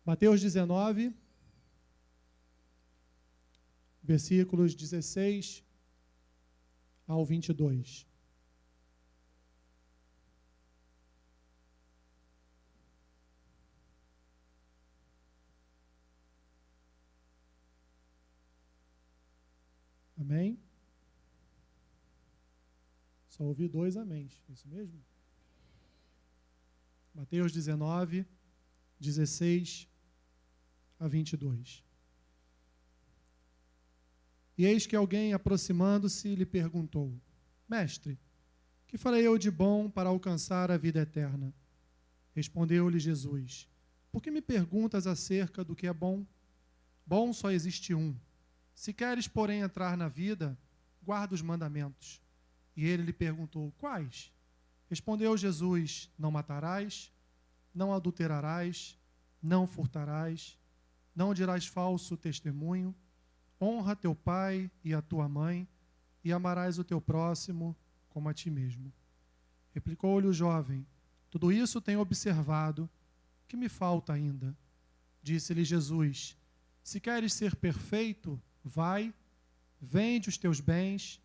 Mateus 19, versículos 16 ao 22. Amém? Só ouvi 2 améns, isso mesmo? Mateus 19, 16 a 22. E eis que alguém, aproximando-se, lhe perguntou: Mestre, que farei eu de bom para alcançar a vida eterna? Respondeu-lhe Jesus: Por que me perguntas acerca do que é bom? Bom só existe um. Se queres, porém, entrar na vida, guarda os mandamentos. E ele lhe perguntou: Quais? Respondeu Jesus: Não matarás, não adulterarás, não furtarás, não dirás falso testemunho, honra teu pai e a tua mãe, e amarás o teu próximo como a ti mesmo. Replicou-lhe o jovem: Tudo isso tenho observado, que me falta ainda? Disse-lhe Jesus: Se queres ser perfeito, vai, vende os teus bens,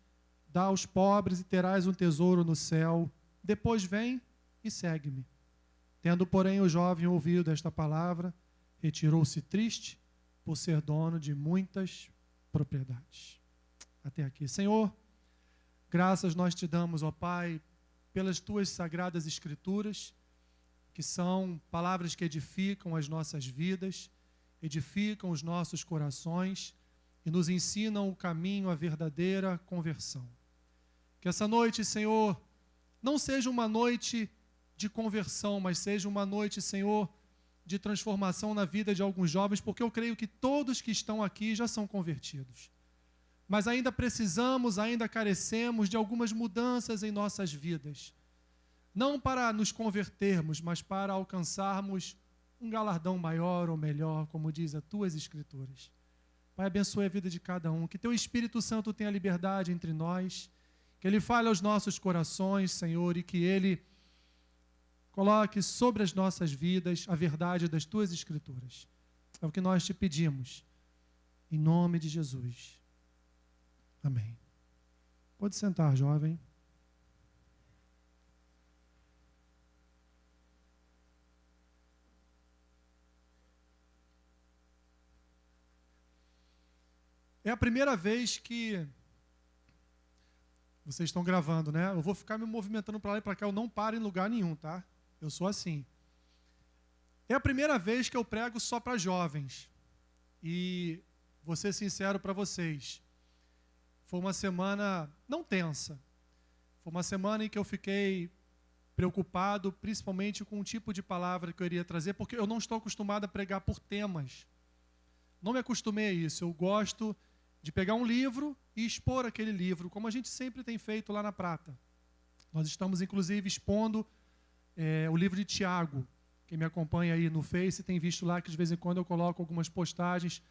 dá aos pobres e terás um tesouro no céu. Depois vem e segue-me. Tendo, porém, o jovem ouvido esta palavra, retirou-se triste por ser dono de muitas propriedades. Até aqui. Senhor, graças nós te damos, ó Pai, pelas tuas sagradas escrituras, que são palavras que edificam as nossas vidas, edificam os nossos corações e nos ensinam o caminho à verdadeira conversão. Que essa noite, Senhor, não seja uma noite de conversão, mas seja uma noite, Senhor, de transformação na vida de alguns jovens, porque eu creio que todos que estão aqui já são convertidos. Mas ainda precisamos, ainda carecemos de algumas mudanças em nossas vidas. Não para nos convertermos, mas para alcançarmos um galardão maior ou melhor, como diz as tuas escrituras. Pai, abençoe a vida de cada um. Que teu Espírito Santo tenha liberdade entre nós. Que ele fale aos nossos corações, Senhor, e que ele coloque sobre as nossas vidas a verdade das tuas escrituras. É o que nós te pedimos. Em nome de Jesus. Amém. Pode sentar, jovem. É a primeira vez que vocês estão gravando, né? Eu vou ficar me movimentando para lá e para cá, eu não paro em lugar nenhum, tá? Eu sou assim. É a primeira vez que eu prego só para jovens. E vou ser sincero para vocês. Foi uma semana não tensa. Foi uma semana em que eu fiquei preocupado, principalmente com o tipo de palavra que eu iria trazer, porque eu não estou acostumado a pregar por temas. Não me acostumei a isso. Eu gosto de pegar um livro e expor aquele livro, como a gente sempre tem feito lá na Prata. Nós estamos, inclusive, expondo o livro de Tiago. Quem me acompanha aí no Face tem visto lá que de vez em quando eu coloco algumas postagens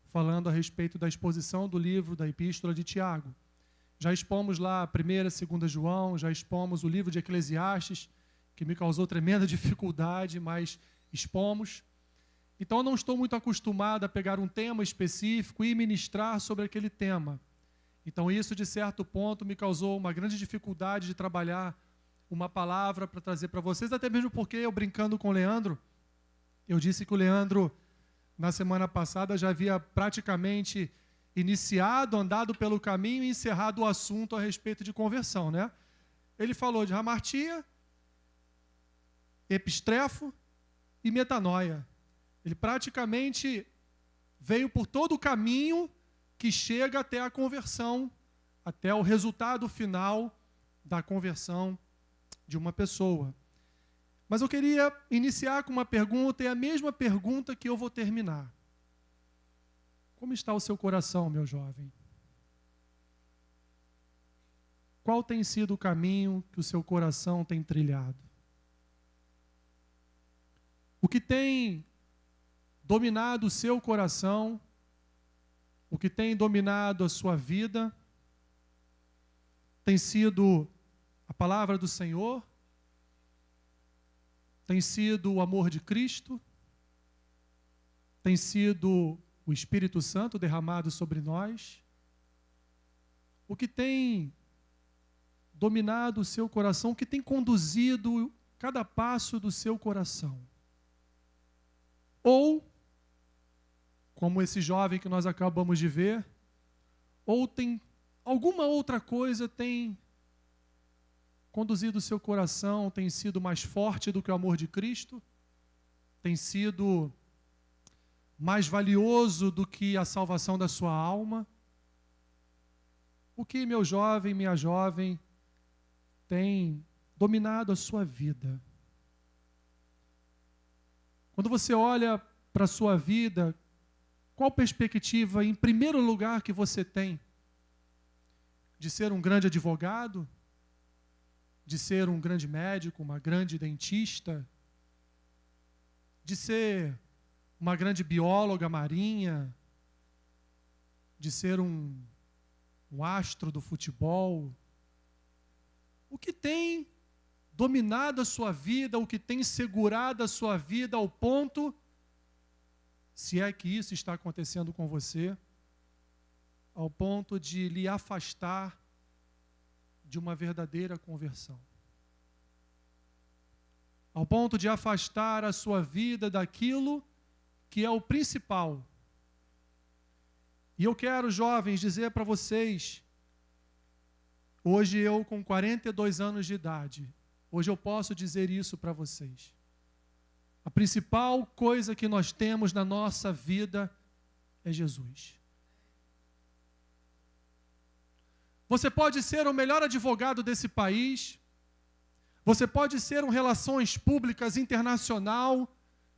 falando a respeito da exposição do livro da Epístola de Tiago. Já expomos lá a 1ª, 2ª João, já expomos o livro de Eclesiastes, que me causou tremenda dificuldade, mas expomos. Então eu não estou muito acostumado a pegar um tema específico e ministrar sobre aquele tema. Então isso, de certo ponto, me causou uma grande dificuldade de trabalhar uma palavra para trazer para vocês, até mesmo porque eu, brincando com o Leandro, eu disse que o Leandro, na semana passada, já havia praticamente iniciado, andado pelo caminho e encerrado o assunto a respeito de conversão, né? Ele falou de hamartia, epistrefo e metanoia. Ele praticamente veio por todo o caminho que chega até a conversão, até o resultado final da conversão de uma pessoa. Mas eu queria iniciar com uma pergunta, e a mesma pergunta que eu vou terminar. Como está o seu coração, meu jovem? Qual tem sido o caminho que o seu coração tem trilhado? O que tem dominado o seu coração, o que tem dominado a sua vida, tem sido a palavra do Senhor? Tem sido o amor de Cristo? tem sido o Espírito Santo derramado sobre nós? O que tem dominado o seu coração? O que tem conduzido cada passo do seu coração? Ou, como esse jovem que nós acabamos de ver, ou tem alguma outra coisa tem conduzido o seu coração, tem sido mais forte do que o amor de Cristo? Tem sido mais valioso do que a salvação da sua alma? O que, meu jovem, minha jovem, tem dominado a sua vida? Quando você olha para a sua vida, qual perspectiva, em primeiro lugar, que você tem? De ser um grande advogado? De ser um grande médico, uma grande dentista? De ser uma grande bióloga marinha? De ser um astro do futebol? O que tem dominado a sua vida, o que tem segurado a sua vida ao ponto, se é que isso está acontecendo com você, ao ponto de lhe afastar de uma verdadeira conversão? Ao ponto de afastar a sua vida daquilo que é o principal. E eu quero, jovens, dizer para vocês, hoje eu com 42 anos de idade, hoje eu posso dizer isso para vocês. A principal coisa que nós temos na nossa vida é Jesus. Você pode ser o melhor advogado desse país, você pode ser um relações públicas internacional,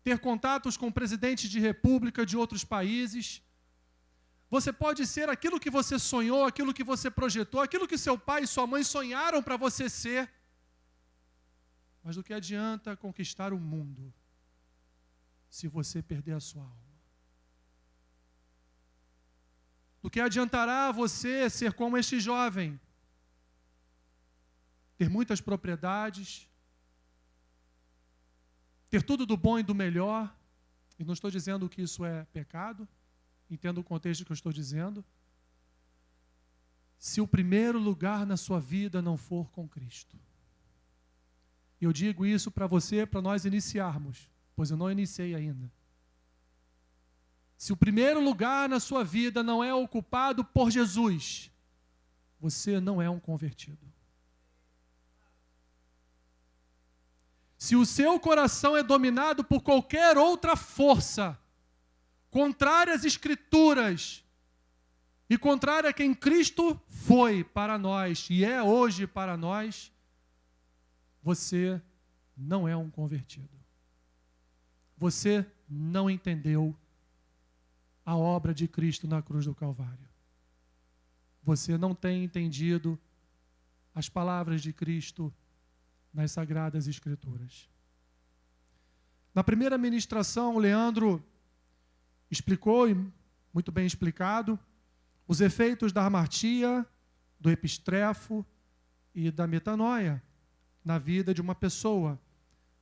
ter contatos com presidentes de república de outros países. Você pode ser aquilo que você sonhou, aquilo que você projetou, aquilo que seu pai e sua mãe sonharam para você ser. Mas do que adianta conquistar o mundo se você perder a sua alma? Do que adiantará você ser como este jovem? Ter muitas propriedades, ter tudo do bom e do melhor, e não estou dizendo que isso é pecado, entenda o contexto que eu estou dizendo, se o primeiro lugar na sua vida não for com Cristo. E eu digo isso para você, para nós iniciarmos, pois eu não iniciei ainda. Se o primeiro lugar na sua vida não é ocupado por Jesus, você não é um convertido. Se o seu coração é dominado por qualquer outra força, contrária às Escrituras e contrária a quem Cristo foi para nós e é hoje para nós, você não é um convertido. Você não entendeu a obra de Cristo na cruz do Calvário. Você não tem entendido as palavras de Cristo nas Sagradas Escrituras. Na primeira ministração, o Leandro explicou, e muito bem explicado, os efeitos da hamartia, do epistrefo e da metanoia na vida de uma pessoa,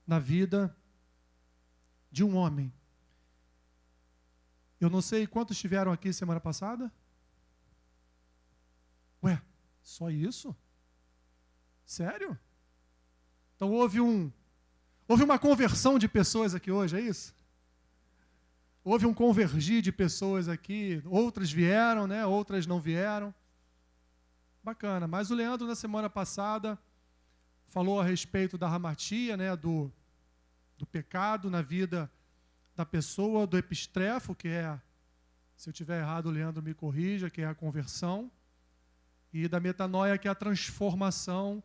na vida de um homem. Eu não sei quantos estiveram aqui semana passada? Ué, só isso? Sério? Então houve uma conversão de pessoas aqui hoje, é isso? Houve um convergir de pessoas aqui, outras vieram, né? Outras não vieram. Bacana, mas o Leandro na semana passada falou a respeito da hamartia, né? Do pecado na vida da pessoa, do epistrefo, que é, se eu estiver errado, o Leandro me corrija, que é a conversão, e da metanoia, que é a transformação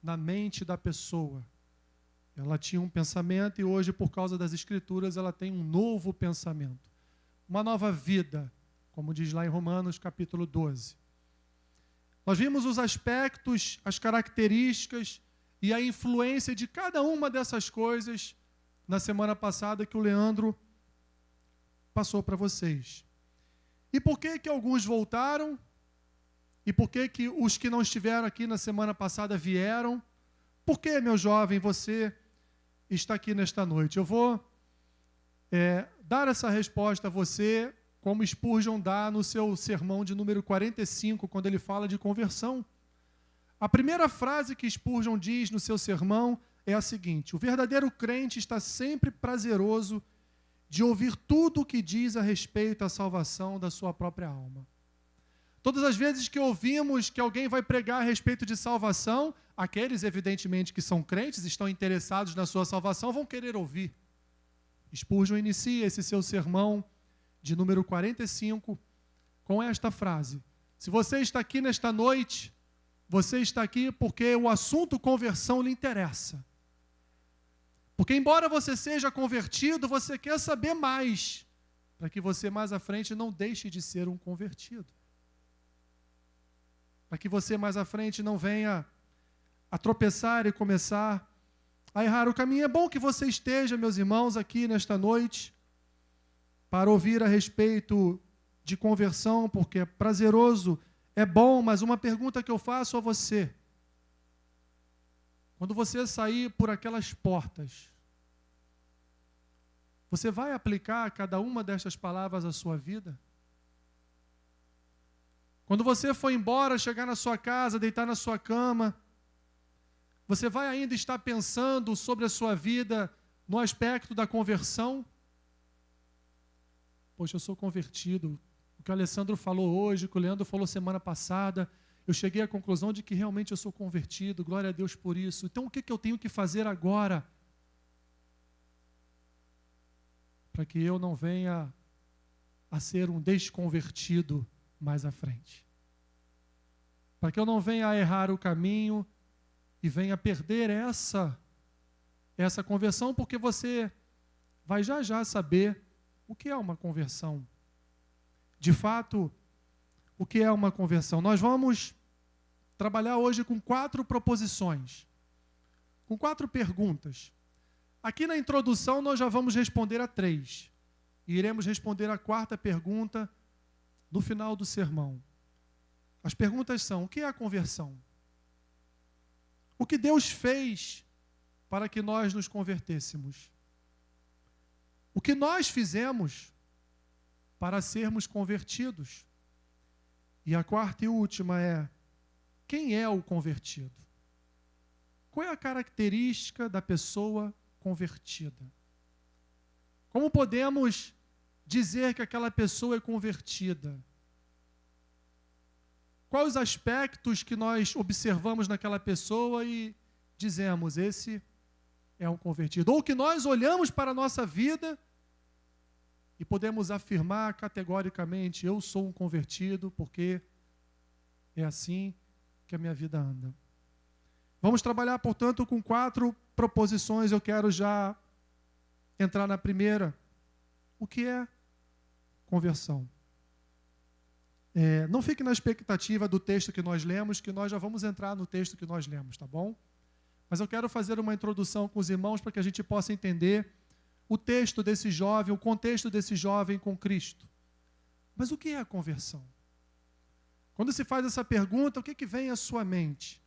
na mente da pessoa. Ela tinha um pensamento e hoje, por causa das Escrituras, ela tem um novo pensamento. Uma nova vida, como diz lá em Romanos capítulo 12. Nós vimos os aspectos, as características e a influência de cada uma dessas coisas na semana passada que o Leandro passou para vocês. E por que alguns voltaram? E por que os que não estiveram aqui na semana passada vieram? Por que, meu jovem, você está aqui nesta noite? Eu vou dar essa resposta a você, como Spurgeon dá no seu sermão de número 45, quando ele fala de conversão. A primeira frase que Spurgeon diz no seu sermão é a seguinte: o verdadeiro crente está sempre prazeroso de ouvir tudo o que diz a respeito à salvação da sua própria alma. Todas as vezes que ouvimos que alguém vai pregar a respeito de salvação, aqueles, evidentemente, que são crentes, estão interessados na sua salvação, vão querer ouvir. Spurgeon inicia esse seu sermão de número 45 com esta frase: se você está aqui nesta noite, você está aqui porque o assunto conversão lhe interessa. Porque embora você seja convertido, você quer saber mais, para que você mais à frente não deixe de ser um convertido. Para que você mais à frente não venha a tropeçar e começar a errar o caminho. É bom que você esteja, meus irmãos, aqui nesta noite, para ouvir a respeito de conversão, porque é prazeroso, é bom, mas uma pergunta que eu faço a você: quando você sair por aquelas portas, você vai aplicar cada uma destas palavras à sua vida? Quando você for embora, chegar na sua casa, deitar na sua cama, você vai ainda estar pensando sobre a sua vida no aspecto da conversão? Poxa, eu sou convertido. O que o Alessandro falou hoje, o que o Leandro falou semana passada, eu cheguei à conclusão de que realmente eu sou convertido, glória a Deus por isso. Então o que eu tenho que fazer agora para que eu não venha a ser um desconvertido mais à frente? Para que eu não venha a errar o caminho e venha a perder essa conversão, porque você vai já saber o que é uma conversão. De fato, o que é uma conversão? Nós vamos trabalhar hoje com 4 proposições, com 4 perguntas. Aqui na introdução nós já vamos responder a 3. E iremos responder a 4ª pergunta no final do sermão. As perguntas são: o que é a conversão? O que Deus fez para que nós nos convertêssemos? O que nós fizemos para sermos convertidos? E a 4ª e última é: quem é o convertido? Qual é a característica da pessoa convertida? Como podemos dizer que aquela pessoa é convertida? Quais os aspectos que nós observamos naquela pessoa e dizemos: esse é um convertido? Ou que nós olhamos para a nossa vida e podemos afirmar categoricamente: eu sou um convertido porque é assim que a minha vida anda. Vamos trabalhar, portanto, com 4 proposições. Eu quero já entrar na primeira. O que é conversão? Não fique na expectativa do texto que nós lemos, que nós já vamos entrar no texto que nós lemos, tá bom? Mas eu quero fazer uma introdução com os irmãos para que a gente possa entender o texto desse jovem, o contexto desse jovem com Cristo. Mas o que é a conversão? Quando se faz essa pergunta, o que vem à sua mente?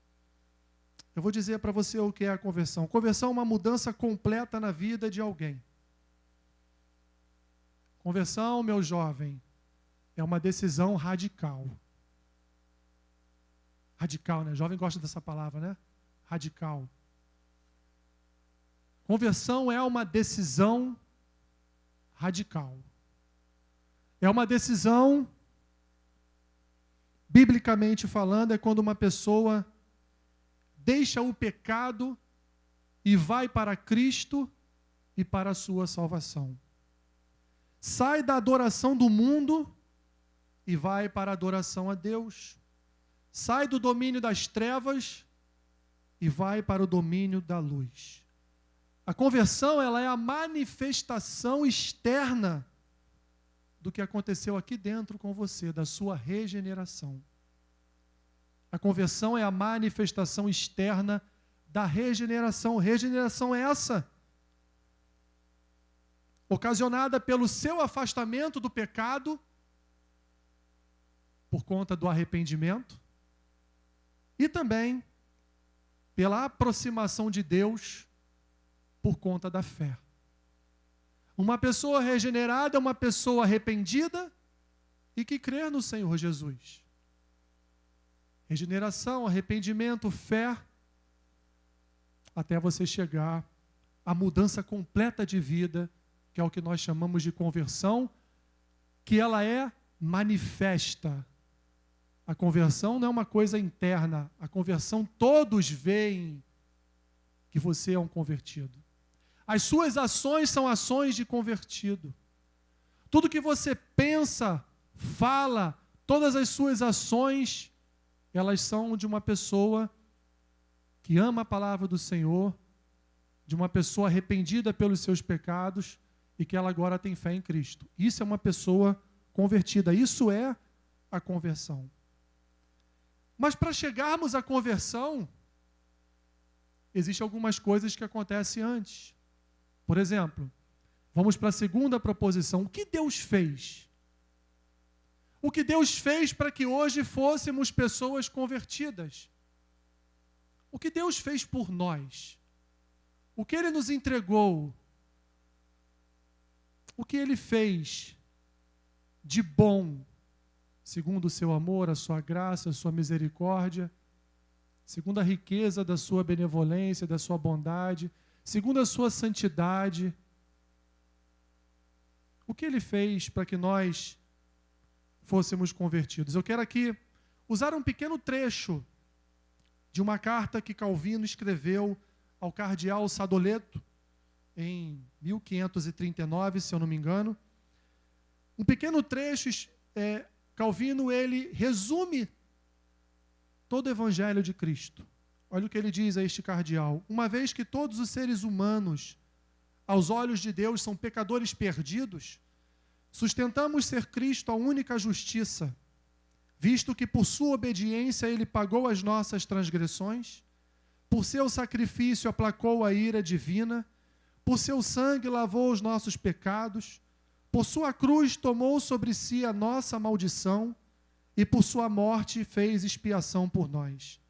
Eu vou dizer para você o que é a conversão. Conversão é uma mudança completa na vida de alguém. Conversão, meu jovem, é uma decisão radical. Radical, né? Jovem gosta dessa palavra, né? Radical. Conversão é uma decisão radical. É uma decisão, biblicamente falando, é quando uma pessoa deixa o pecado e vai para Cristo e para a sua salvação. Sai da adoração do mundo e vai para a adoração a Deus. Sai do domínio das trevas e vai para o domínio da luz. A conversão, ela é a manifestação externa do que aconteceu aqui dentro com você, da sua regeneração. A conversão é a manifestação externa da regeneração. Regeneração é essa, ocasionada pelo seu afastamento do pecado, por conta do arrependimento, e também pela aproximação de Deus por conta da fé. Uma pessoa regenerada é uma pessoa arrependida e que crê no Senhor Jesus. Regeneração, arrependimento, fé, até você chegar à mudança completa de vida, que é o que nós chamamos de conversão, que ela é manifesta. A conversão não é uma coisa interna. A conversão, todos veem que você é um convertido. As suas ações são ações de convertido. Tudo que você pensa, fala, todas as suas ações, elas são de uma pessoa que ama a palavra do Senhor, de uma pessoa arrependida pelos seus pecados e que ela agora tem fé em Cristo. Isso é uma pessoa convertida. Isso é a conversão. Mas para chegarmos à conversão, existem algumas coisas que acontecem antes. Por exemplo, vamos para a segunda proposição. O que Deus fez? O que Deus fez para que hoje fôssemos pessoas convertidas? O que Deus fez por nós? O que Ele nos entregou? O que Ele fez de bom, segundo o seu amor, a sua graça, a sua misericórdia, segundo a riqueza da sua benevolência, da sua bondade, segundo a sua santidade? O que Ele fez para que nós fôssemos convertidos? Eu quero aqui usar um pequeno trecho de uma carta que Calvino escreveu ao cardeal Sadoleto, em 1539, se eu não me engano. Um pequeno trecho, Calvino, ele resume todo o evangelho de Cristo. Olha o que ele diz a este cardeal. Uma vez que todos os seres humanos, aos olhos de Deus, são pecadores perdidos, sustentamos ser Cristo a única justiça, visto que por sua obediência Ele pagou as nossas transgressões, por seu sacrifício aplacou a ira divina, por seu sangue lavou os nossos pecados, por sua cruz tomou sobre si a nossa maldição e por sua morte fez expiação por nós.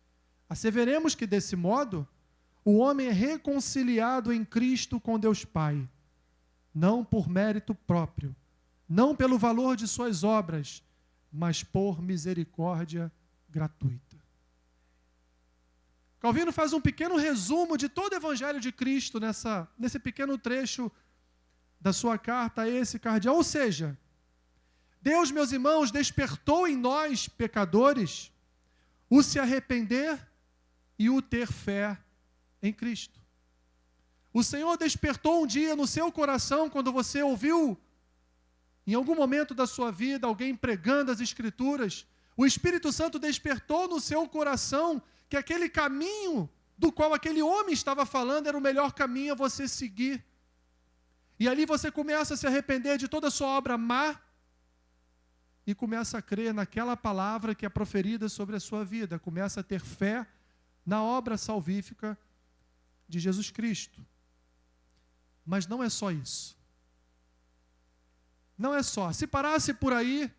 Asseveremos que desse modo o homem é reconciliado em Cristo com Deus Pai, não por mérito próprio, não pelo valor de suas obras, mas por misericórdia gratuita. Calvino faz um pequeno resumo de todo o evangelho de Cristo nesse pequeno trecho da sua carta a esse cardeal. Ou seja, Deus, meus irmãos, despertou em nós, pecadores, o se arrepender e o ter fé em Cristo. O Senhor despertou um dia no seu coração, quando você ouviu, em algum momento da sua vida, alguém pregando as Escrituras, o Espírito Santo despertou no seu coração que aquele caminho do qual aquele homem estava falando era o melhor caminho a você seguir. E ali você começa a se arrepender de toda a sua obra má e começa a crer naquela palavra que é proferida sobre a sua vida. Começa a ter fé na obra salvífica de Jesus Cristo. Mas não é só isso. Não é só. Se parasse por aí,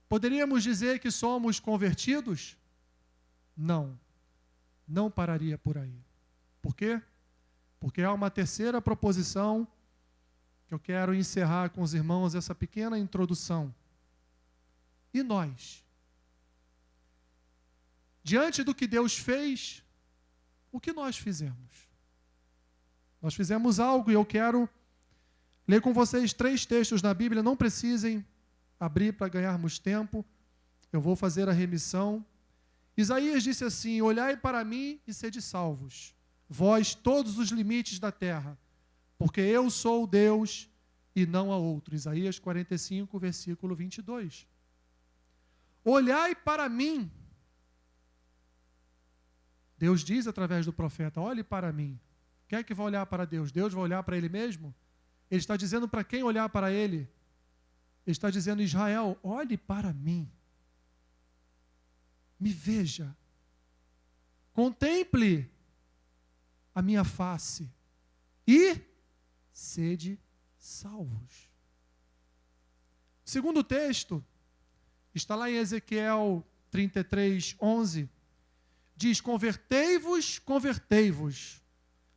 poderíamos dizer que somos convertidos? Não. Não pararia por aí. Por quê? Porque há uma terceira proposição que eu quero encerrar com os irmãos essa pequena introdução. E nós? Diante do que Deus fez, o que nós fizemos? Nós fizemos algo e eu quero ler com vocês 3 textos na Bíblia. Não precisem abrir para ganharmos tempo. Eu vou fazer a remissão. Isaías disse assim: olhai para mim e sede salvos, vós todos os limites da terra, porque eu sou Deus e não há outro. Isaías 45, versículo 22. Olhai para mim. Deus diz através do profeta: olhe para mim. Quem é que vai olhar para Deus? Deus vai olhar para Ele mesmo? Ele está dizendo para quem olhar para Ele? Ele está dizendo: Israel, olhe para mim. Me veja. Contemple a minha face e sede salvos. O segundo texto está lá em Ezequiel 33, 11. Diz: convertei-vos, convertei-vos,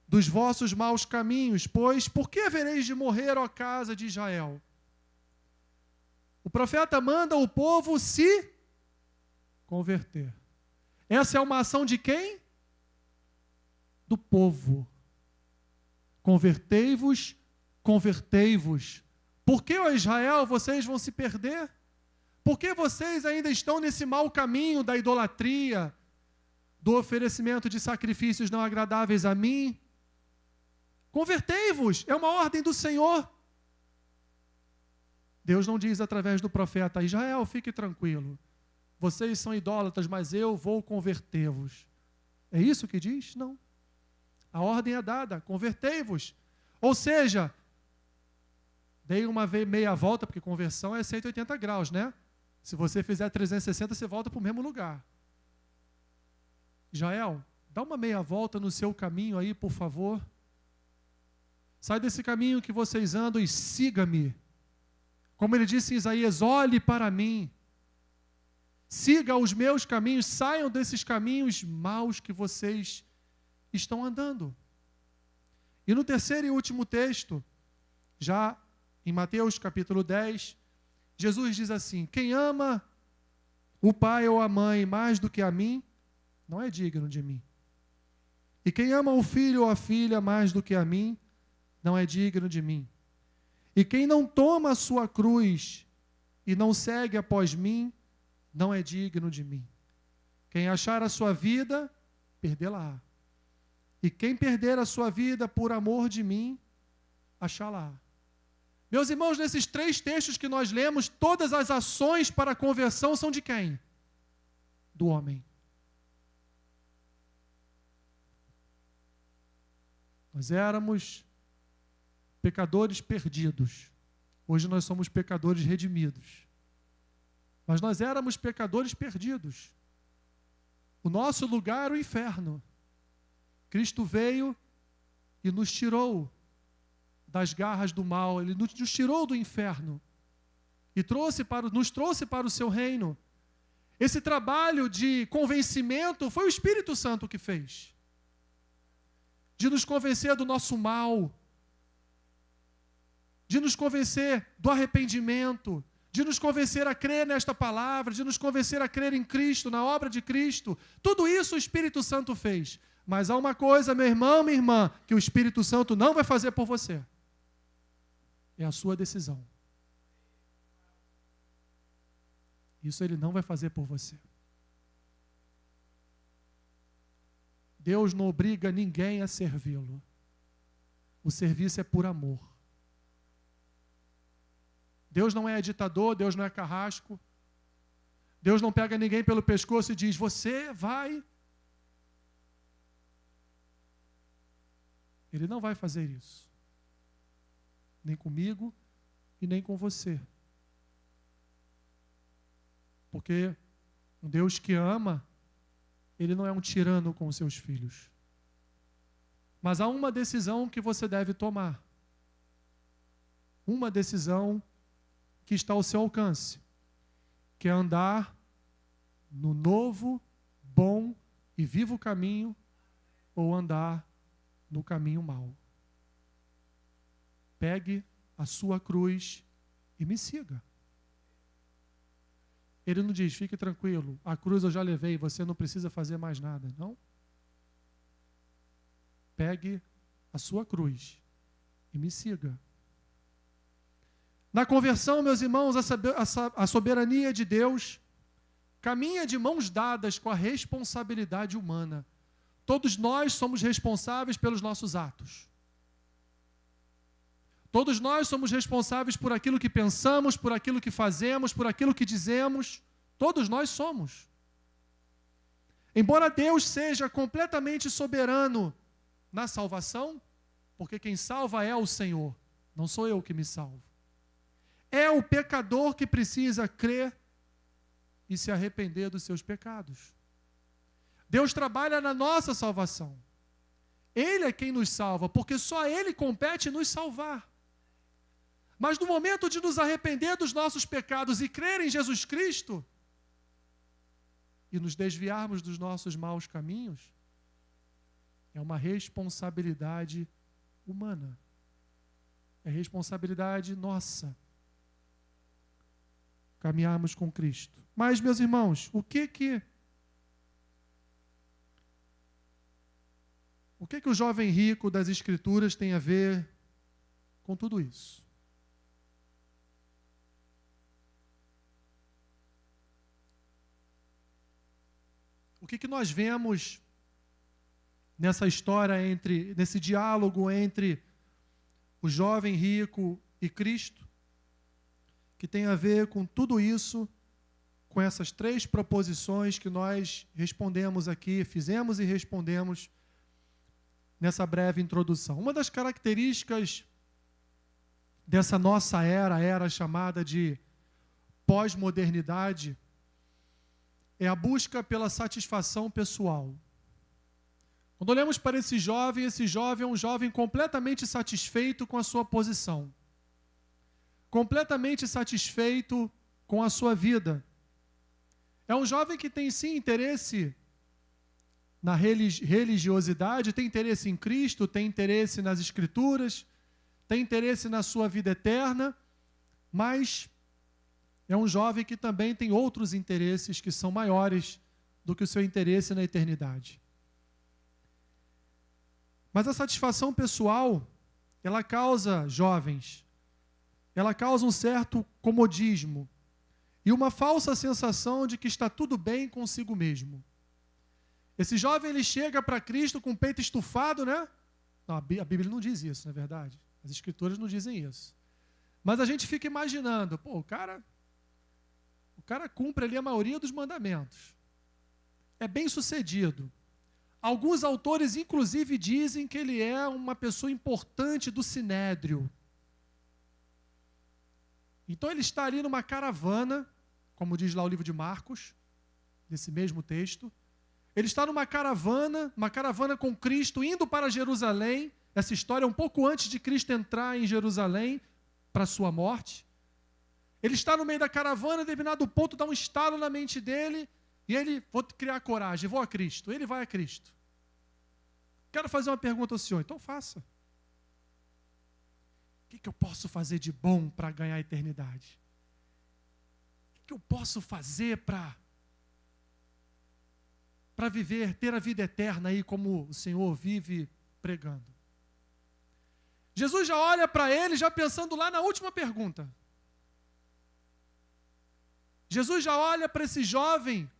dos vossos maus caminhos, pois por que havereis de morrer, ó casa de Israel? O profeta manda o povo se converter. Essa é uma ação de quem? Do povo. Convertei-vos, convertei-vos. Por que, ó Israel, vocês vão se perder? Por que vocês ainda estão nesse mau caminho da idolatria, do oferecimento de sacrifícios não agradáveis a mim? Convertei-vos, é uma ordem do Senhor. Deus não diz através do profeta: Israel, fique tranquilo, vocês são idólatras, mas eu vou converter-vos. É isso que diz? Não. A ordem é dada: convertei-vos. Ou seja, dei uma meia volta, porque conversão é 180 graus, né? Se você fizer 360, você volta para o mesmo lugar. Israel, dá uma meia volta no seu caminho aí, por favor. Sai desse caminho que vocês andam e siga-me. Como ele disse em Isaías: olhe para mim. Siga os meus caminhos, saiam desses caminhos maus que vocês estão andando. E no terceiro e último texto, já em Mateus capítulo 10, Jesus diz assim: quem ama o pai ou a mãe mais do que a mim, não é digno de mim. E quem ama o filho ou a filha mais do que a mim, não é digno de mim. E quem não toma a sua cruz e não segue após mim, não é digno de mim. Quem achar a sua vida, perdê-la-á. E quem perder a sua vida por amor de mim, achá-la-á. Meus irmãos, nesses três textos que nós lemos, todas as ações para a conversão são de quem? Do homem. Nós éramos pecadores perdidos. Hoje nós somos pecadores redimidos. Mas nós éramos pecadores perdidos. O nosso lugar era o inferno. Cristo veio e nos tirou das garras do mal. Ele nos tirou do inferno e nos trouxe para o seu reino. Esse trabalho de convencimento foi o Espírito Santo que fez. De nos convencer do nosso mal, de nos convencer do arrependimento, de nos convencer a crer nesta palavra, de nos convencer a crer em Cristo, na obra de Cristo. Tudo isso o Espírito Santo fez. Mas há uma coisa, meu irmão, minha irmã, que o Espírito Santo não vai fazer por você. É a sua decisão. Isso ele não vai fazer por você. Deus não obriga ninguém a servi-lo. O serviço é por amor. Deus não é ditador, Deus não é carrasco. Deus não pega ninguém pelo pescoço e diz: você vai. Ele não vai fazer isso. Nem comigo e nem com você. Porque um Deus que ama, ele não é um tirano com os seus filhos. Mas há uma decisão que você deve tomar. Uma decisão que está ao seu alcance, que é andar no novo, bom e vivo caminho, ou andar no caminho mau. Pegue a sua cruz e me siga. Ele não diz: fique tranquilo, a cruz eu já levei, você não precisa fazer mais nada. Não. Pegue a sua cruz e me siga. Na conversão, meus irmãos, a soberania de Deus caminha de mãos dadas com a responsabilidade humana. Todos nós somos responsáveis pelos nossos atos. Todos nós somos responsáveis por aquilo que pensamos, por aquilo que fazemos, por aquilo que dizemos. Todos nós somos. Embora Deus seja completamente soberano na salvação, porque quem salva é o Senhor, não sou eu que me salvo. É o pecador que precisa crer e se arrepender dos seus pecados. Deus trabalha na nossa salvação. Ele é quem nos salva, porque só a Ele compete nos salvar. Mas no momento de nos arrepender dos nossos pecados e crer em Jesus Cristo, e nos desviarmos dos nossos maus caminhos, é uma responsabilidade humana. É responsabilidade nossa caminharmos com Cristo. Mas, meus irmãos, o que o jovem rico das Escrituras tem a ver com tudo isso? O que nós vemos nessa história, nesse diálogo entre o jovem rico e Cristo, que tem a ver com tudo isso, com essas 3 proposições que nós respondemos aqui, fizemos e respondemos nessa breve introdução. Uma das características dessa nossa era chamada de pós-modernidade, é a busca pela satisfação pessoal. Quando olhamos para esse jovem é um jovem completamente satisfeito com a sua posição, completamente satisfeito com a sua vida. É um jovem que tem sim interesse na religiosidade, tem interesse em Cristo, tem interesse nas Escrituras, tem interesse na sua vida eterna, mas é um jovem que também tem outros interesses que são maiores do que o seu interesse na eternidade. Mas a satisfação pessoal, ela causa, jovens, ela causa um certo comodismo e uma falsa sensação de que está tudo bem consigo mesmo. Esse jovem, ele chega para Cristo com o peito estufado, né? Não, a Bíblia não diz isso, não é verdade? As Escrituras não dizem isso. Mas a gente fica imaginando, o cara cumpre ali a maioria dos mandamentos. É bem sucedido. Alguns autores, inclusive, dizem que ele é uma pessoa importante do Sinédrio. Então ele está ali numa caravana, como diz lá o livro de Marcos, desse mesmo texto. Ele está numa caravana com Cristo, indo para Jerusalém. Essa história é um pouco antes de Cristo entrar em Jerusalém para a sua morte. Ele está no meio da caravana, em determinado ponto dá um estalo na mente dele, e ele, vou criar coragem, vou a Cristo. Ele vai a Cristo. Quero fazer uma pergunta ao senhor, então faça. O que eu posso fazer de bom para ganhar a eternidade? O que eu posso fazer para viver, ter a vida eterna aí como o Senhor vive pregando? Jesus já olha para ele, já pensando lá na última pergunta. Jesus já olha para esse jovem,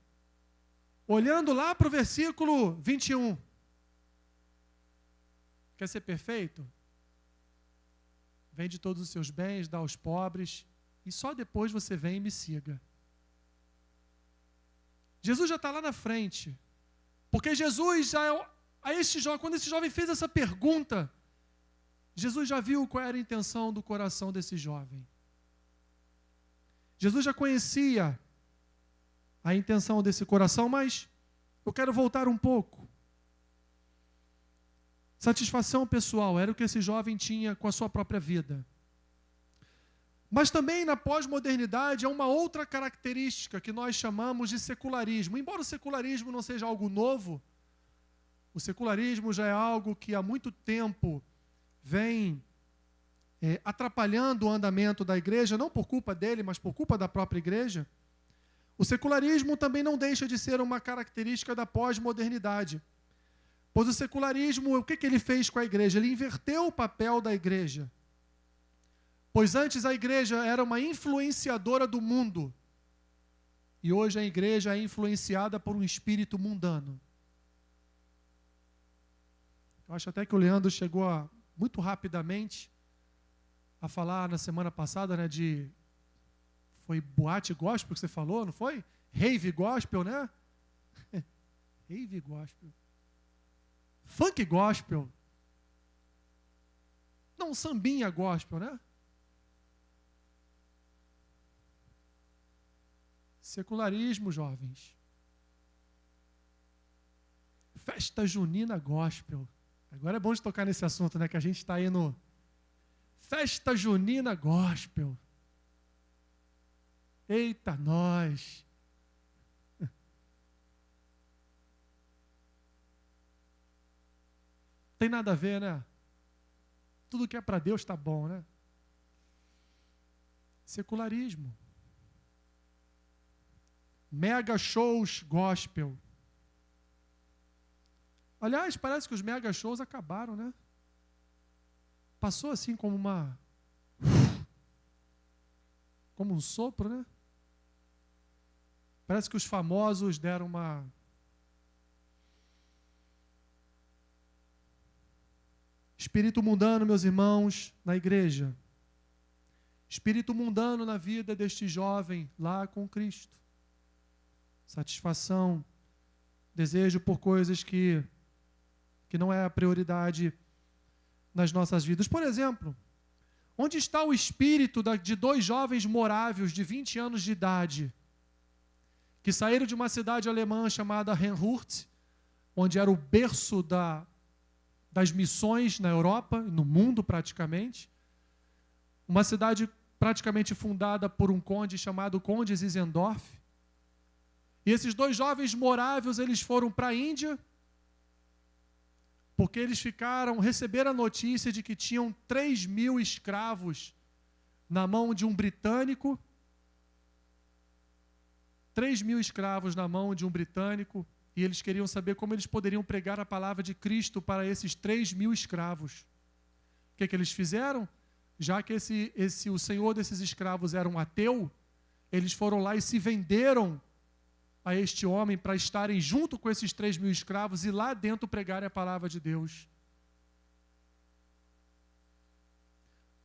olhando lá para o versículo 21. Quer ser perfeito? Vende todos os seus bens, dá aos pobres, e só depois você vem e me siga. Jesus já está lá na frente, porque Jesus já quando esse jovem fez essa pergunta, Jesus já viu qual era a intenção do coração desse jovem. Jesus já conhecia a intenção desse coração, mas eu quero voltar um pouco. Satisfação pessoal era o que esse jovem tinha com a sua própria vida. Mas também na pós-modernidade há uma outra característica que nós chamamos de secularismo. Embora o secularismo não seja algo novo, o secularismo já é algo que há muito tempo vem atrapalhando o andamento da igreja, não por culpa dele, mas por culpa da própria igreja. O secularismo também não deixa de ser uma característica da pós-modernidade. Pois o secularismo, o que ele fez com a igreja? Ele inverteu o papel da igreja. Pois antes a igreja era uma influenciadora do mundo. E hoje a igreja é influenciada por um espírito mundano. Eu acho até que o Leandro chegou muito rapidamente a falar na semana passada, né, foi boate gospel que você falou, não foi? Rave gospel, né? Rave gospel. Funk gospel. Não, sambinha gospel, né? Secularismo, jovens. Festa junina gospel. Agora é bom de tocar nesse assunto, né? Que a gente está aí no Festa junina gospel. Eita, nós. Tem nada a ver, né? Tudo que é para Deus está bom, né? Secularismo. Mega shows gospel. Aliás, parece que os mega shows acabaram, né? Passou assim como um sopro, né? Parece que os famosos deram uma... Espírito mundano, meus irmãos, na igreja. Espírito mundano na vida deste jovem lá com Cristo. Satisfação, desejo por coisas que não é a prioridade nas nossas vidas. Por exemplo, onde está o espírito de dois jovens morávios de 20 anos de idade, que saíram de uma cidade alemã chamada Hernhurt, onde era o berço das missões na Europa, no mundo praticamente, uma cidade praticamente fundada por um conde chamado Conde Zinzendorf. E esses dois jovens morávios, eles foram para a Índia, porque eles receberam a notícia de que tinham 3.000 escravos na mão de um britânico. 3.000 escravos na mão de um britânico, e eles queriam saber como eles poderiam pregar a palavra de Cristo para esses 3.000 escravos. O que eles fizeram? Já que o senhor desses escravos era um ateu, eles foram lá e se venderam a este homem para estarem junto com esses 3.000 escravos e lá dentro pregarem a palavra de Deus.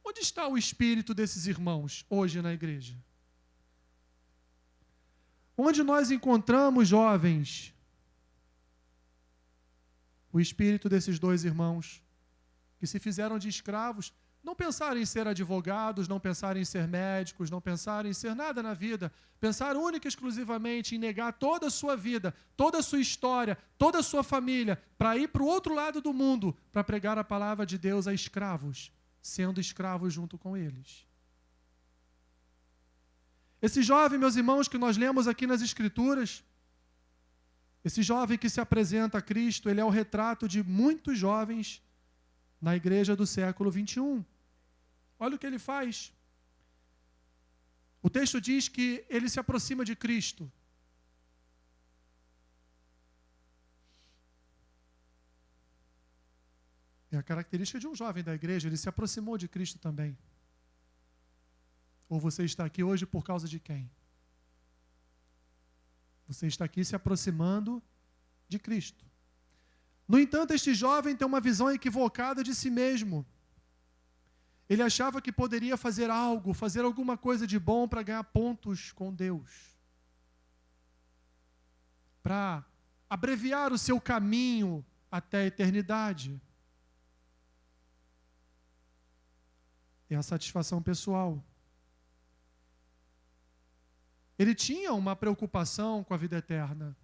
Onde está o espírito desses irmãos hoje na igreja? Onde nós encontramos, jovens, o espírito desses dois irmãos que se fizeram de escravos, não pensaram em ser advogados, não pensaram em ser médicos, não pensaram em ser nada na vida, pensaram única e exclusivamente em negar toda a sua vida, toda a sua história, toda a sua família, para ir para o outro lado do mundo, para pregar a palavra de Deus a escravos, sendo escravos junto com eles. Esse jovem, meus irmãos, que nós lemos aqui nas Escrituras, esse jovem que se apresenta a Cristo, ele é o retrato de muitos jovens na igreja do século 21. Olha o que ele faz. O texto diz que ele se aproxima de Cristo. É a característica de um jovem da igreja, ele se aproximou de Cristo também. Ou você está aqui hoje por causa de quem? Você está aqui se aproximando de Cristo. No entanto, este jovem tem uma visão equivocada de si mesmo. Ele achava que poderia fazer algo, fazer alguma coisa de bom para ganhar pontos com Deus. Para abreviar o seu caminho até a eternidade. É a satisfação pessoal. Ele tinha uma preocupação com a vida eterna.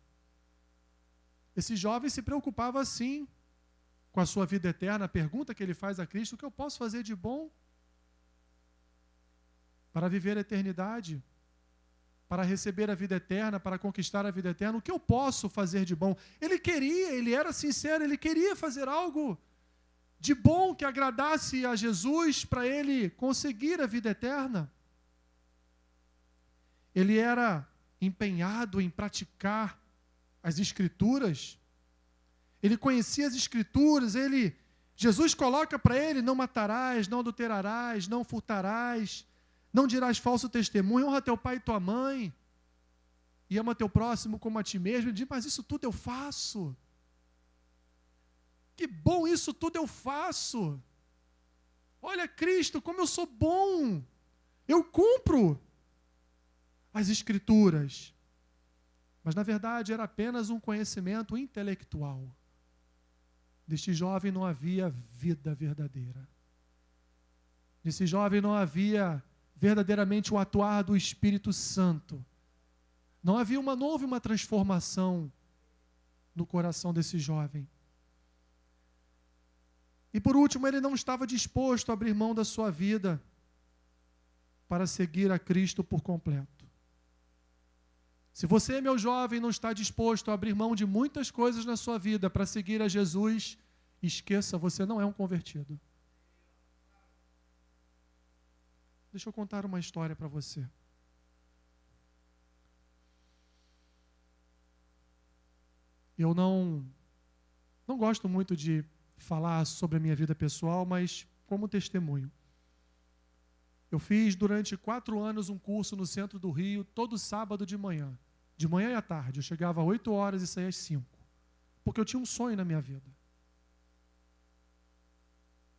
Esse jovem se preocupava sim com a sua vida eterna. A pergunta que ele faz a Cristo: o que eu posso fazer de bom para viver a eternidade? Para receber a vida eterna, para conquistar a vida eterna? O que eu posso fazer de bom? Ele era sincero, ele queria fazer algo de bom que agradasse a Jesus para ele conseguir a vida eterna. Ele era empenhado em praticar as Escrituras. Ele conhecia as Escrituras. Jesus coloca para ele: não matarás, não adulterarás, não furtarás, não dirás falso testemunho, honra teu pai e tua mãe, e ama teu próximo como a ti mesmo. Ele diz: mas isso tudo eu faço. Que bom, isso tudo eu faço. Olha, Cristo, como eu sou bom. Eu cumpro as Escrituras. Mas, na verdade, era apenas um conhecimento intelectual. Deste jovem não havia vida verdadeira. Nesse jovem não havia verdadeiramente o atuar do Espírito Santo. Não houve uma transformação no coração desse jovem. E, por último, ele não estava disposto a abrir mão da sua vida para seguir a Cristo por completo. Se você, meu jovem, não está disposto a abrir mão de muitas coisas na sua vida para seguir a Jesus, esqueça, você não é um convertido. Deixa eu contar uma história para você. Eu não gosto muito de falar sobre a minha vida pessoal, mas como testemunho. Eu fiz durante 4 anos um curso no centro do Rio, todo sábado de manhã e à tarde. Eu chegava às 8 horas e saía às 5, porque eu tinha um sonho na minha vida.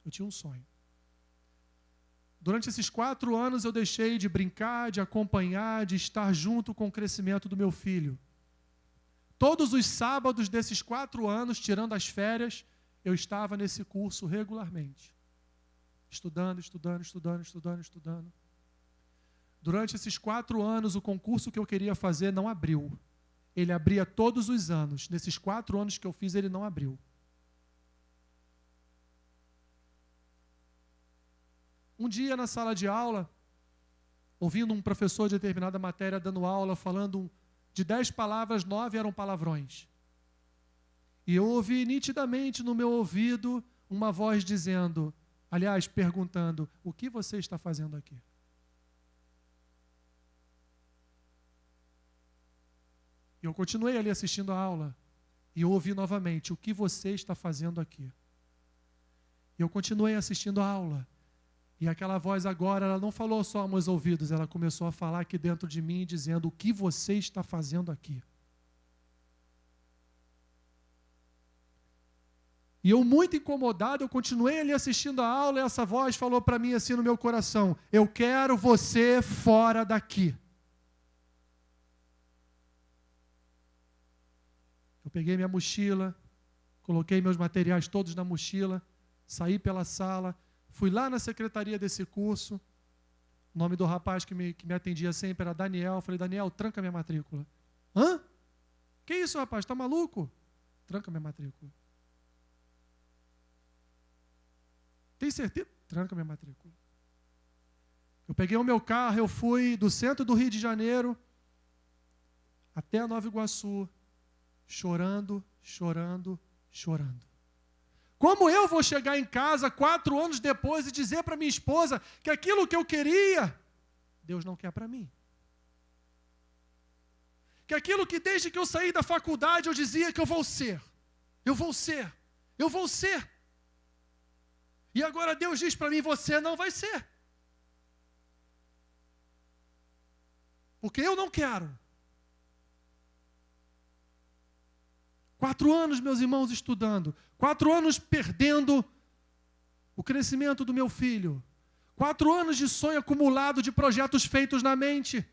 Eu tinha um sonho. Durante esses 4 anos eu deixei de brincar, de acompanhar, de estar junto com o crescimento do meu filho. Todos os sábados desses 4 anos, tirando as férias, eu estava nesse curso regularmente. Estudando. Durante esses 4 anos, o concurso que eu queria fazer não abriu. Ele abria todos os anos. Nesses 4 anos que eu fiz, ele não abriu. Um dia, na sala de aula, ouvindo um professor de determinada matéria dando aula, falando de 10 palavras, 9 eram palavrões. E eu ouvi nitidamente no meu ouvido uma voz dizendo, aliás, perguntando, o que você está fazendo aqui? E eu continuei ali assistindo a aula. E eu ouvi novamente, o que você está fazendo aqui? E eu continuei assistindo a aula. E aquela voz agora, ela não falou só aos meus ouvidos, ela começou a falar aqui dentro de mim, dizendo, o que você está fazendo aqui? E eu, muito incomodado, eu continuei ali assistindo a aula, e essa voz falou para mim assim no meu coração, eu quero você fora daqui. Eu peguei minha mochila, coloquei meus materiais todos na mochila, saí pela sala, fui lá na secretaria desse curso, o nome do rapaz que me atendia sempre era Daniel. Eu falei, Daniel, tranca minha matrícula. Hã? Que isso, rapaz? Está maluco? Tranca minha matrícula. Tem certeza? Tranca minha matrícula. Eu peguei o meu carro, eu fui do centro do Rio de Janeiro até a Nova Iguaçu, chorando. Como eu vou chegar em casa 4 anos depois e dizer para minha esposa que aquilo que eu queria, Deus não quer para mim? Que aquilo que desde que eu saí da faculdade eu dizia que eu vou ser. E agora Deus diz para mim, você não vai ser. Porque eu não quero. 4 anos, meus irmãos, estudando. 4 anos perdendo o crescimento do meu filho. 4 anos de sonho acumulado, de projetos feitos na mente.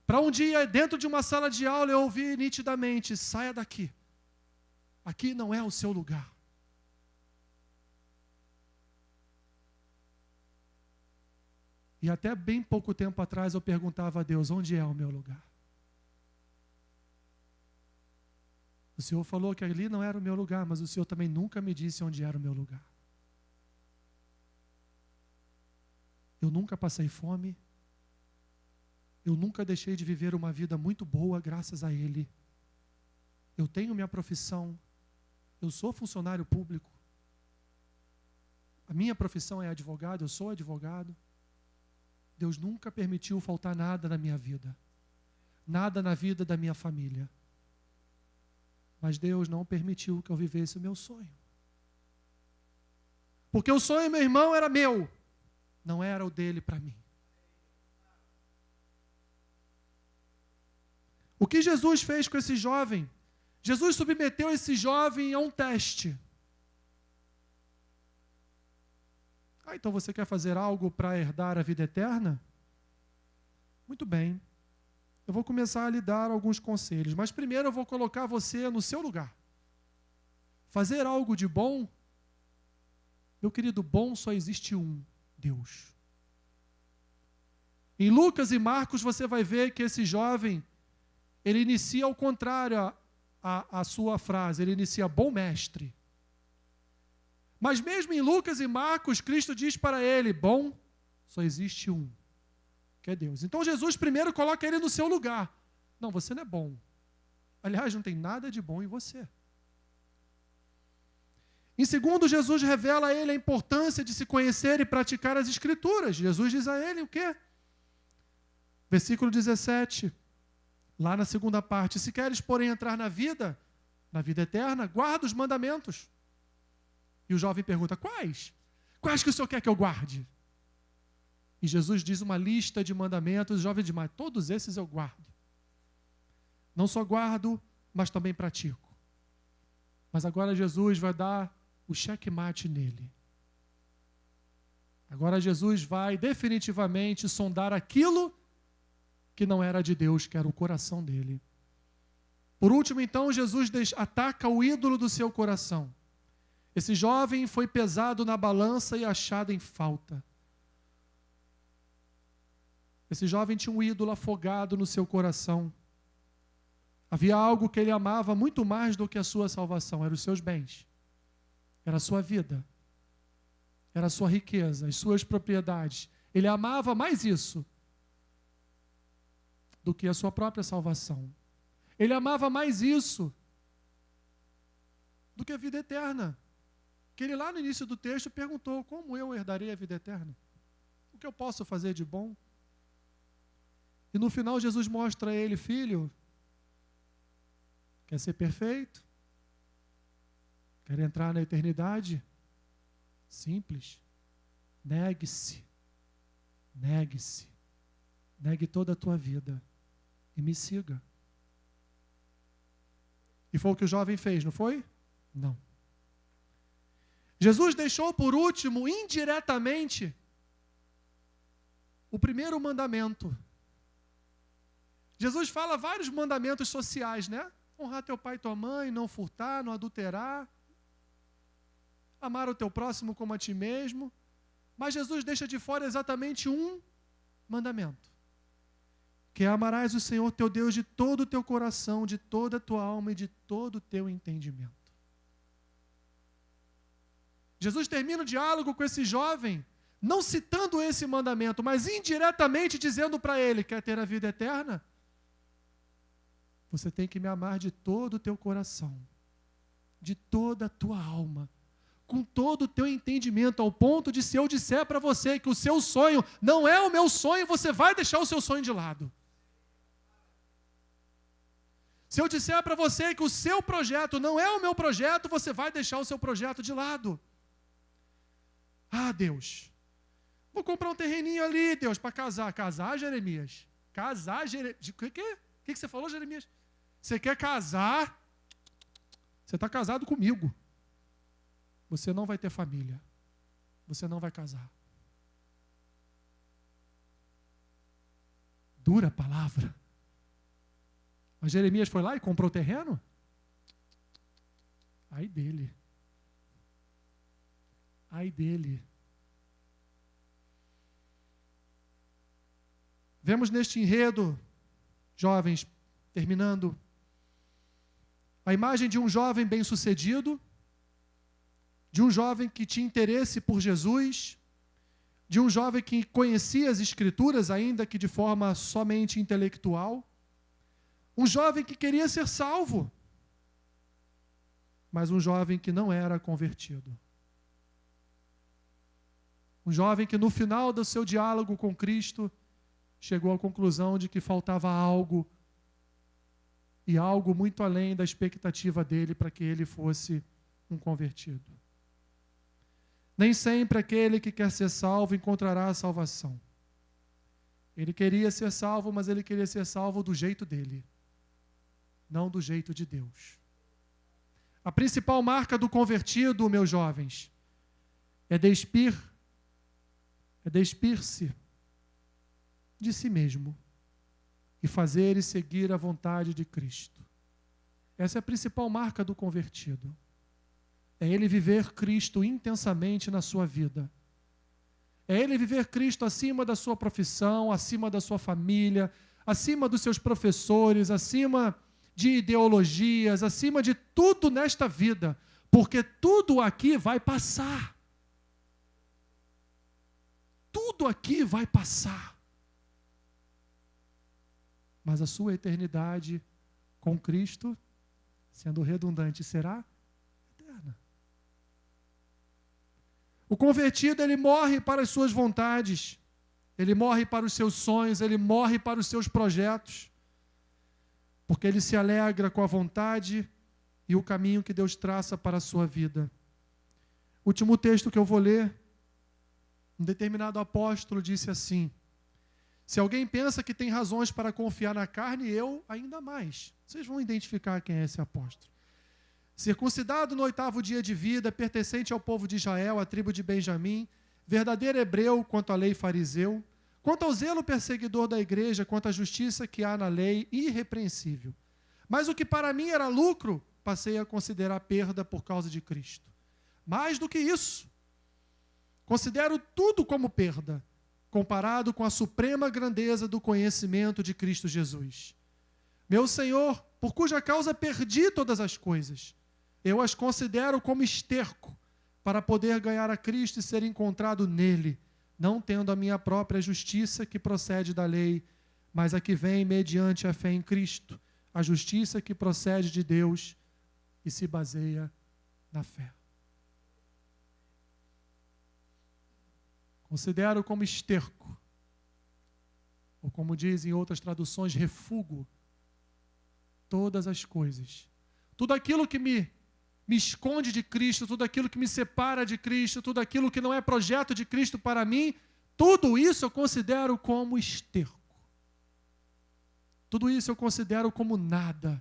Para um dia, dentro de uma sala de aula, eu ouvir nitidamente, saia daqui. Aqui não é o seu lugar. E até bem pouco tempo atrás eu perguntava a Deus, onde é o meu lugar? O Senhor falou que ali não era o meu lugar, mas o Senhor também nunca me disse onde era o meu lugar. Eu nunca passei fome. Eu nunca deixei de viver uma vida muito boa graças a Ele. Eu tenho minha profissão. Eu sou funcionário público. A minha profissão é advogado, eu sou advogado. Deus nunca permitiu faltar nada na minha vida. Nada na vida da minha família. Mas Deus não permitiu que eu vivesse o meu sonho. Porque o sonho, meu irmão, era meu. Não era o dele para mim. O que Jesus fez com esse jovem? Jesus submeteu esse jovem a um teste. Então você quer fazer algo para herdar a vida eterna? Muito bem. Eu vou começar a lhe dar alguns conselhos, mas primeiro eu vou colocar você no seu lugar. Fazer algo de bom, meu querido, bom só existe um, Deus. Em Lucas e Marcos você vai ver que esse jovem, ele inicia ao contrário a sua frase, ele inicia bom mestre. Mas mesmo em Lucas e Marcos, Cristo diz para ele, bom só existe um, que é Deus. Então Jesus primeiro coloca ele no seu lugar. Não, você não é bom. Aliás, não tem nada de bom em você. Em segundo, Jesus revela a ele a importância de se conhecer e praticar as Escrituras. Jesus diz a ele o quê? Versículo 17, lá na segunda parte: se queres, porém, entrar na vida eterna, guarda os mandamentos. E o jovem pergunta: quais? Quais que o Senhor quer que eu guarde? E Jesus diz uma lista de mandamentos. O jovem diz: mas todos esses eu guardo. Não só guardo, mas também pratico. Mas agora Jesus vai dar o checkmate nele. Agora Jesus vai definitivamente sondar aquilo que não era de Deus, que era o coração dele. Por último, então, Jesus ataca o ídolo do seu coração. Esse jovem foi pesado na balança e achado em falta. Esse jovem tinha um ídolo afogado no seu coração. Havia algo que ele amava muito mais do que a sua salvação, eram os seus bens, era a sua vida, era a sua riqueza, as suas propriedades. Ele amava mais isso do que a sua própria salvação. Ele amava mais isso do que a vida eterna. Que ele lá no início do texto perguntou: como eu herdarei a vida eterna? O que eu posso fazer de bom? E no final Jesus mostra a ele: filho, quer ser perfeito? Quer entrar na eternidade? Simples. Negue-se. Negue-se. Negue toda a tua vida e me siga. E foi o que o jovem fez, não foi? Não. Jesus deixou por último, indiretamente, o primeiro mandamento. Jesus fala vários mandamentos sociais, né? Honrar teu pai e tua mãe, não furtar, não adulterar, amar o teu próximo como a ti mesmo. Mas Jesus deixa de fora exatamente um mandamento, que é: amarás o Senhor teu Deus de todo o teu coração, de toda a tua alma e de todo o teu entendimento. Jesus termina o diálogo com esse jovem, não citando esse mandamento, mas indiretamente dizendo para ele: quer ter a vida eterna? Você tem que me amar de todo o teu coração, de toda a tua alma, com todo o teu entendimento, ao ponto de, se eu disser para você que o seu sonho não é o meu sonho, você vai deixar o seu sonho de lado. Se eu disser para você que o seu projeto não é o meu projeto, você vai deixar o seu projeto de lado. Ah, Deus, vou comprar um terreninho ali, Deus, para casar. Casar, Jeremias? Casar, Jeremias? O que você falou, Jeremias? Você quer casar? Você está casado comigo. Você não vai ter família. Você não vai casar. Dura palavra. Mas Jeremias foi lá e comprou o terreno? Ai dele. Ai dele. Vemos neste enredo, jovens, terminando, a imagem de um jovem bem-sucedido, de um jovem que tinha interesse por Jesus, de um jovem que conhecia as Escrituras, ainda que de forma somente intelectual, um jovem que queria ser salvo, mas um jovem que não era convertido. Um jovem que no final do seu diálogo com Cristo chegou à conclusão de que faltava algo, e algo muito além da expectativa dele para que ele fosse um convertido. Nem sempre aquele que quer ser salvo encontrará a salvação. Ele queria ser salvo, mas ele queria ser salvo do jeito dele, não do jeito de Deus. A principal marca do convertido, meus jovens, é despir-se de si mesmo e fazer e seguir a vontade de Cristo. Essa é a principal marca do convertido. É ele viver Cristo intensamente na sua vida. É ele viver Cristo acima da sua profissão, acima da sua família, acima dos seus professores, acima de ideologias, acima de tudo nesta vida, porque tudo aqui vai passar. Tudo aqui vai passar. Mas a sua eternidade com Cristo, sendo redundante, será eterna. O convertido, ele morre para as suas vontades, ele morre para os seus sonhos, ele morre para os seus projetos, porque ele se alegra com a vontade e o caminho que Deus traça para a sua vida. Último texto que eu vou ler, um determinado apóstolo disse assim: se alguém pensa que tem razões para confiar na carne, eu ainda mais. Vocês vão identificar quem é esse apóstolo. Circuncidado no 8º dia de vida, pertencente ao povo de Israel, à tribo de Benjamim, verdadeiro hebreu quanto à lei fariseu, quanto ao zelo perseguidor da igreja, quanto à justiça que há na lei, irrepreensível. Mas o que para mim era lucro, passei a considerar perda por causa de Cristo. Mais do que isso, considero tudo como perda, comparado com a suprema grandeza do conhecimento de Cristo Jesus. Meu Senhor, por cuja causa perdi todas as coisas, eu as considero como esterco, para poder ganhar a Cristo e ser encontrado nele, não tendo a minha própria justiça que procede da lei, mas a que vem mediante a fé em Cristo, a justiça que procede de Deus e se baseia na fé. Considero como esterco, ou como dizem em outras traduções, refúgio, todas as coisas. Tudo aquilo que me esconde de Cristo, tudo aquilo que me separa de Cristo, tudo aquilo que não é projeto de Cristo para mim, tudo isso eu considero como esterco. Tudo isso eu considero como nada.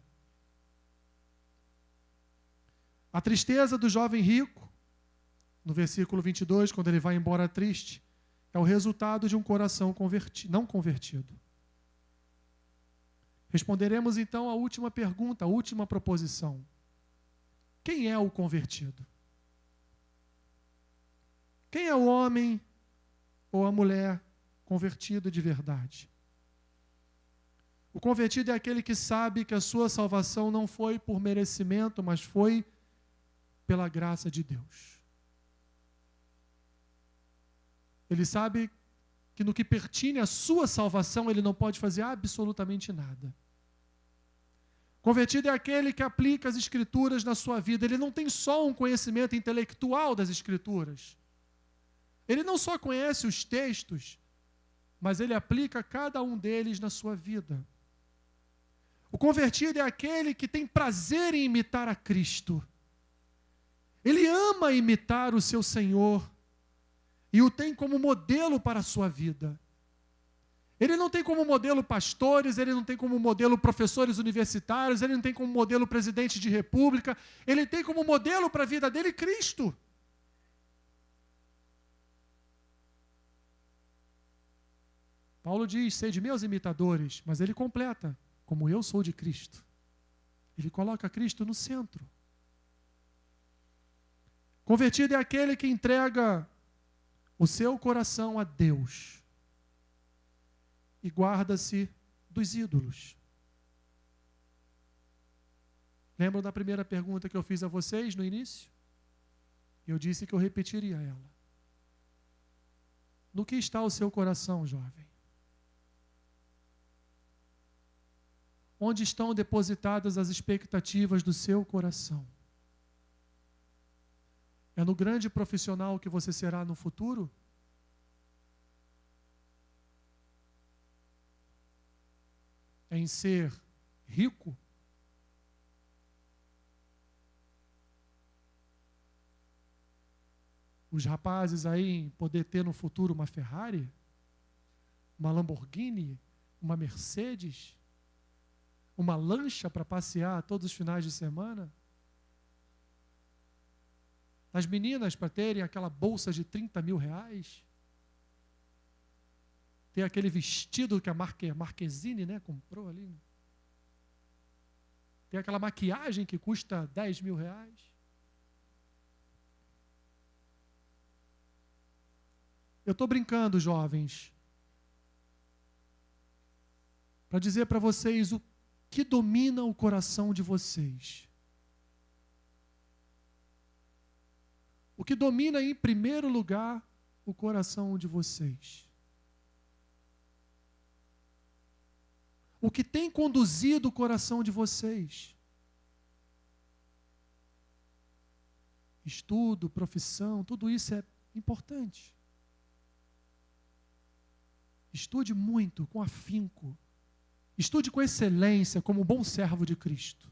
A tristeza do jovem rico, no versículo 22, quando ele vai embora triste, é o resultado de um coração não convertido. Responderemos então à última pergunta, à última proposição. Quem é o convertido? Quem é o homem ou a mulher convertido de verdade? O convertido é aquele que sabe que a sua salvação não foi por merecimento, mas foi pela graça de Deus. Ele sabe que no que pertine à sua salvação, ele não pode fazer absolutamente nada. Convertido é aquele que aplica as Escrituras na sua vida. Ele não tem só um conhecimento intelectual das Escrituras. Ele não só conhece os textos, mas ele aplica cada um deles na sua vida. O convertido é aquele que tem prazer em imitar a Cristo. Ele ama imitar o seu Senhor e o tem como modelo para a sua vida. Ele não tem como modelo pastores, ele não tem como modelo professores universitários, ele não tem como modelo presidente de república, ele tem como modelo para a vida dele Cristo. Paulo diz, sede meus imitadores, mas ele completa, como eu sou de Cristo. Ele coloca Cristo no centro. Convertido é aquele que entrega o seu coração a Deus e guarda-se dos ídolos. Lembram da primeira pergunta que eu fiz a vocês no início? Eu disse que eu repetiria ela. No que está o seu coração, jovem? Onde estão depositadas as expectativas do seu coração? É no grande profissional que você será no futuro? É em ser rico? Os rapazes aí em poder ter no futuro uma Ferrari, uma Lamborghini, uma Mercedes, uma lancha para passear todos os finais de semana? As meninas para terem aquela bolsa de 30 mil reais? Ter aquele vestido que a Marquezine, né, comprou ali? Ter aquela maquiagem que custa 10 mil reais? Eu estou brincando, jovens, para dizer para vocês o que domina o coração de vocês. O que domina em primeiro lugar o coração de vocês. O que tem conduzido o coração de vocês. Estudo, profissão, tudo isso é importante. Estude muito, com afinco. Estude com excelência, como um bom servo de Cristo.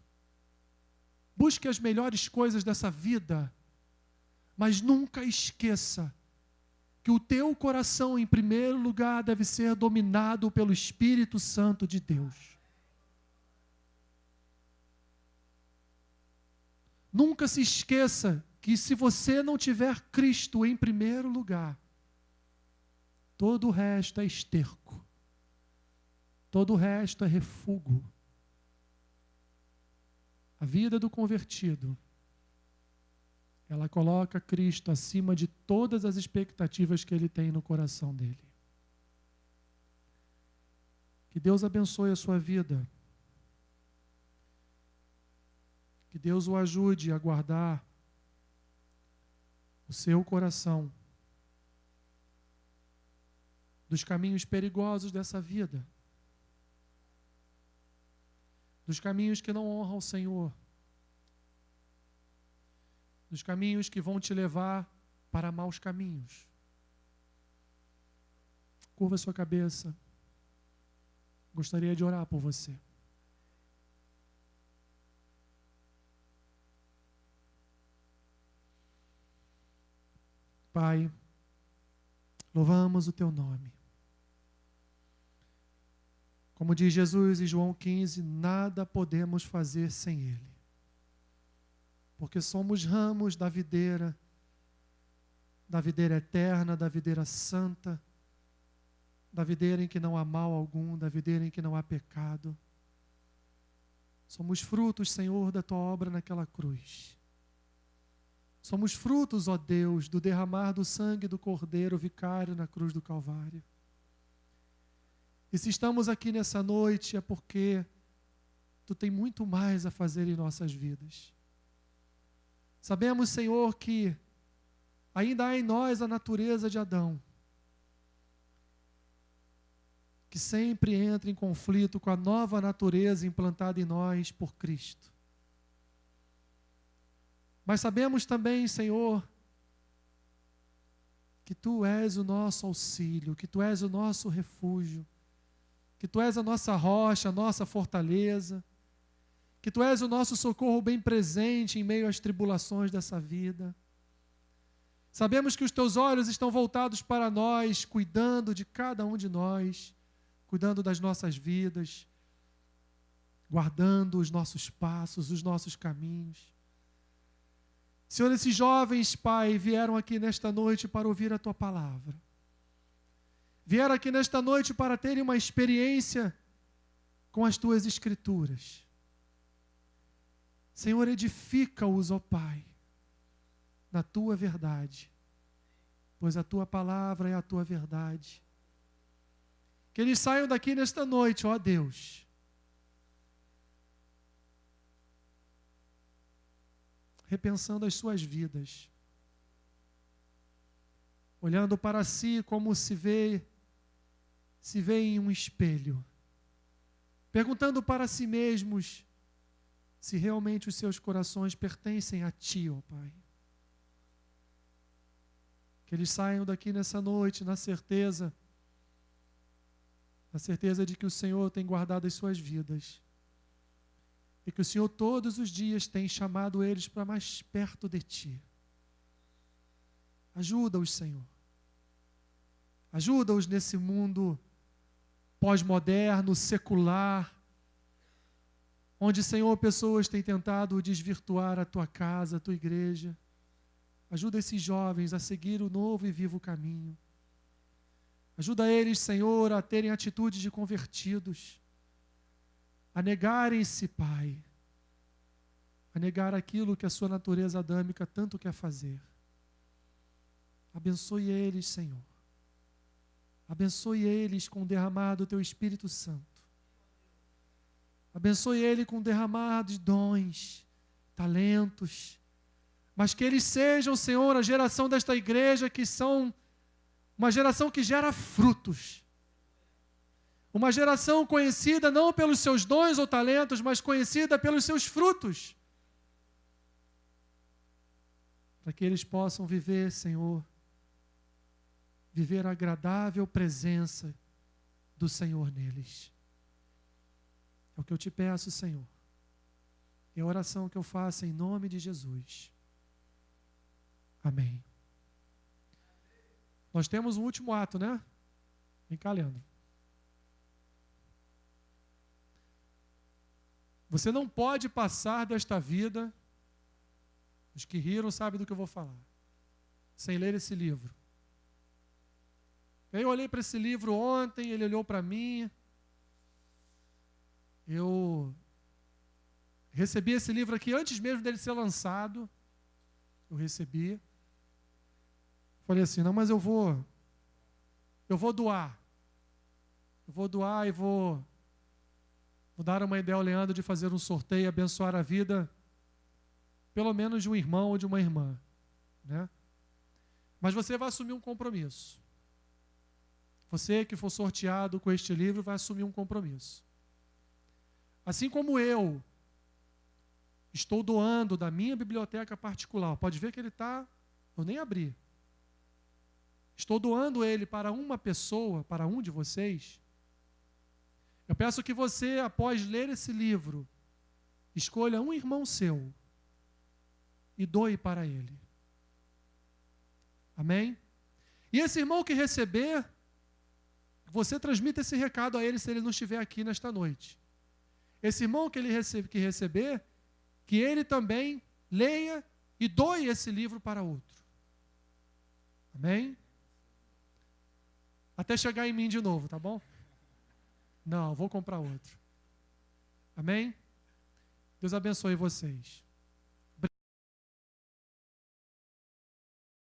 Busque as melhores coisas dessa vida, mas nunca esqueça que o teu coração, em primeiro lugar, deve ser dominado pelo Espírito Santo de Deus. Nunca se esqueça que se você não tiver Cristo em primeiro lugar, todo o resto é esterco. Todo o resto é refúgio. A vida do convertido, ela coloca Cristo acima de todas as expectativas que ele tem no coração dele. Que Deus abençoe a sua vida. Que Deus o ajude a guardar o seu coração dos caminhos perigosos dessa vida, dos caminhos que não honram o Senhor, dos caminhos que vão te levar para maus caminhos. Curva sua cabeça. Gostaria de orar por você. Pai, louvamos o teu nome. Como diz Jesus em João 15, nada podemos fazer sem ele. Porque somos ramos da videira eterna, da videira santa, da videira em que não há mal algum, da videira em que não há pecado. Somos frutos, Senhor, da tua obra naquela cruz. Somos frutos, ó Deus, do derramar do sangue do Cordeiro vicário na cruz do Calvário. E se estamos aqui nessa noite é porque tu tem muito mais a fazer em nossas vidas. Sabemos, Senhor, que ainda há em nós a natureza de Adão, que sempre entra em conflito com a nova natureza implantada em nós por Cristo. Mas sabemos também, Senhor, que Tu és o nosso auxílio, que Tu és o nosso refúgio, que Tu és a nossa rocha, a nossa fortaleza, que Tu és o nosso socorro bem presente em meio às tribulações dessa vida. Sabemos que os Teus olhos estão voltados para nós, cuidando de cada um de nós, cuidando das nossas vidas, guardando os nossos passos, os nossos caminhos. Senhor, esses jovens, Pai, vieram aqui nesta noite para ouvir a Tua palavra. Vieram aqui nesta noite para terem uma experiência com as Tuas Escrituras. Senhor, edifica-os, ó Pai, na Tua verdade, pois a Tua palavra é a Tua verdade. Que eles saiam daqui nesta noite, ó Deus, repensando as suas vidas, olhando para si como se vê em um espelho, perguntando para si mesmos se realmente os seus corações pertencem a Ti, ó Pai. Que eles saiam daqui nessa noite na certeza de que o Senhor tem guardado as suas vidas e que o Senhor todos os dias tem chamado eles para mais perto de Ti. Ajuda-os, Senhor. Ajuda-os nesse mundo pós-moderno, secular, onde, Senhor, pessoas têm tentado desvirtuar a Tua casa, a Tua igreja. Ajuda esses jovens a seguir o novo e vivo caminho. Ajuda eles, Senhor, a terem atitudes de convertidos, a negarem-se, Pai, a negar aquilo que a sua natureza adâmica tanto quer fazer. Abençoe eles, Senhor. Abençoe eles com o derramar do Teu Espírito Santo. Abençoe ele com o derramar de dons, talentos, mas que eles sejam, Senhor, a geração desta igreja que são uma geração que gera frutos. Uma geração conhecida não pelos seus dons ou talentos, mas conhecida pelos seus frutos. Para que eles possam viver, Senhor, viver a agradável presença do Senhor neles. É o que eu te peço, Senhor. É a oração que eu faço em nome de Jesus. Amém. Nós temos um último ato, né? Vem cá, Leandro. Você não pode passar desta vida, os que riram sabem do que eu vou falar, sem ler esse livro. Eu olhei para esse livro ontem, ele olhou para mim. Eu recebi esse livro aqui antes mesmo dele ser lançado. Eu recebi. Falei assim, não, mas eu vou doar. Eu vou doar e vou dar uma ideia ao Leandro de fazer um sorteio e abençoar a vida, pelo menos de um irmão ou de uma irmã, né? Mas você vai assumir um compromisso. Você que for sorteado com este livro vai assumir um compromisso. Assim como eu estou doando da minha biblioteca particular, pode ver que ele está, eu nem abri. Estou doando ele para uma pessoa, para um de vocês. Eu peço que você, após ler esse livro, escolha um irmão seu e doe para ele. Amém? E esse irmão que receber, você transmita esse recado a ele se ele não estiver aqui nesta noite. Esse irmão que receber, que ele também leia e doe esse livro para outro. Amém? Até chegar em mim de novo, tá bom? Não, vou comprar outro. Amém? Deus abençoe vocês.